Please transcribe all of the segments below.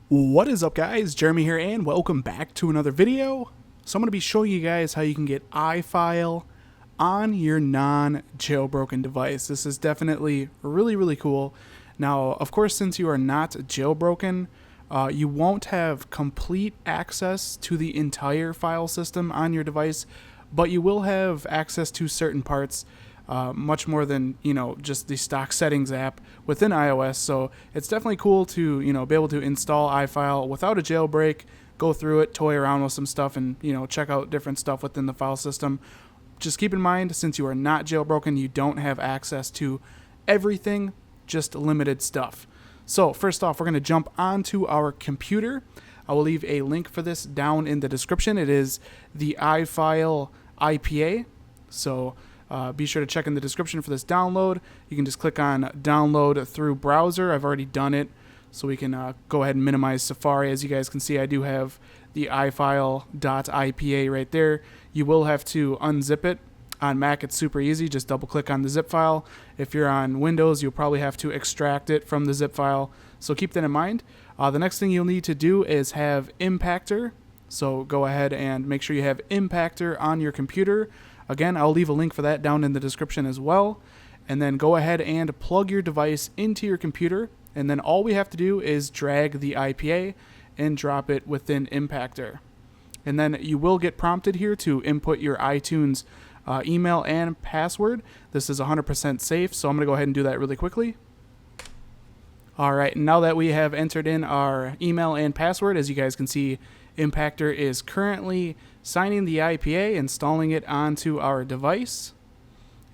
What is up, guys? Jeremy here and welcome back to another video. So I'm going to be showing you guys how you can get iFile on your non-jailbroken device. This is definitely really cool. Now, of course, since you are not jailbroken, you won't have complete access to the entire file system on your device, but you will have access to certain parts. Much more than just the stock settings app within iOS. So it's definitely cool to be able to install iFile without a jailbreak, go through it, toy around with some stuff, and check out different stuff within the file system. Just keep in mind, since you are not jailbroken, you don't have access to everything, just limited stuff. So first off, we're going to jump onto our computer. I will leave a link for this down in the description. It is the iFile IPA. So be sure to check in the description for this download. You can just click on download through browser. I've already done it, so we can go ahead and minimize Safari. As you guys can see, I do have the iFile.ipa right there. You will have to unzip it. On Mac, it's super easy. Just double click on the zip file. If you're on Windows, you'll probably have to extract it from the zip file, so keep that in mind. The next thing you'll need to do is have Impactor. So go ahead and make sure you have Impactor on your computer. Again, I'll leave a link for that down in the description as well. And then go ahead and plug your device into your computer. And then all we have to do is drag the IPA and drop it within Impactor. And then you will get prompted here to input your iTunes email and password. This is 100% safe, so I'm going to go ahead and do that really quickly. Alright, now that we have entered in our email and password, as you guys can see, Impactor is currently signing the IPA, installing it onto our device,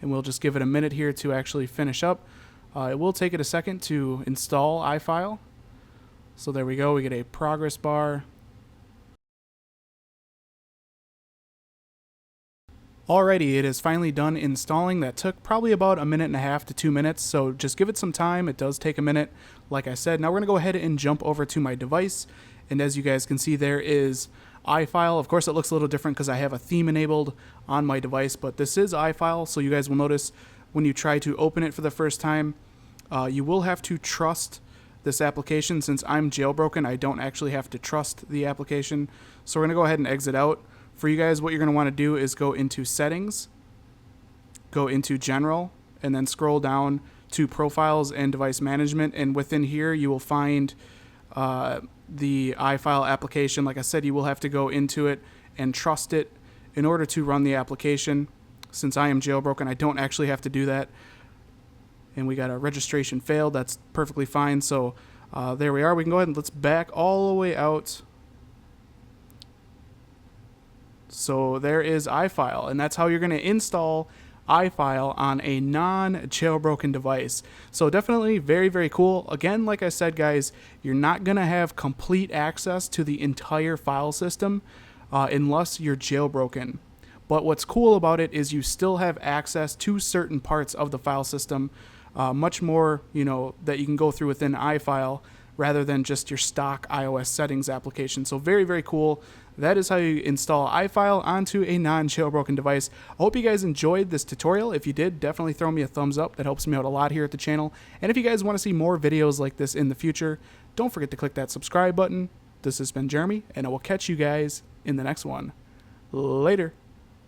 and we'll just give it a minute here to actually finish up. It will take it a second to install iFile. So there we go, we get a progress bar. Alrighty, it is finally done installing. That took probably about a minute and a half to 2 minutes, so just give it some time. It does take a minute, like I said. Now we're going to go ahead and jump over to my device, and as you guys can see, there is iFile. Of course, it looks a little different because I have a theme enabled on my device, but this is iFile, so you guys will notice when you try to open it for the first time, you will have to trust this application. Since I'm jailbroken, I don't actually have to trust the application, so we're going to go ahead and exit out. For you guys, what you're going to want to do is go into Settings, go into General, and then scroll down to Profiles and Device Management, and within here you will find the iFile application. Like I said, you will have to go into it and trust it in order to run the application. Since I am jailbroken, I don't actually have to do that. And we got a registration failed. That's perfectly fine. So there we are. We can go ahead and let's back all the way out. So there is iFile, and that's how you're going to install iFile on a non-jailbroken device. So definitely very cool. Again, like I said, guys, you're not going to have complete access to the entire file system unless you're jailbroken. But what's cool about it is you still have access to certain parts of the file system, much more, that you can go through within iFile rather than just your stock iOS settings application. So very cool. That is how you install iFile onto a non-jailbroken device. I hope you guys enjoyed this tutorial. If you did, definitely throw me a thumbs up. That helps me out a lot here at the channel. And if you guys want to see more videos like this in the future, don't forget to click that subscribe button. This has been Jeremy, and I will catch you guys in the next one. Later.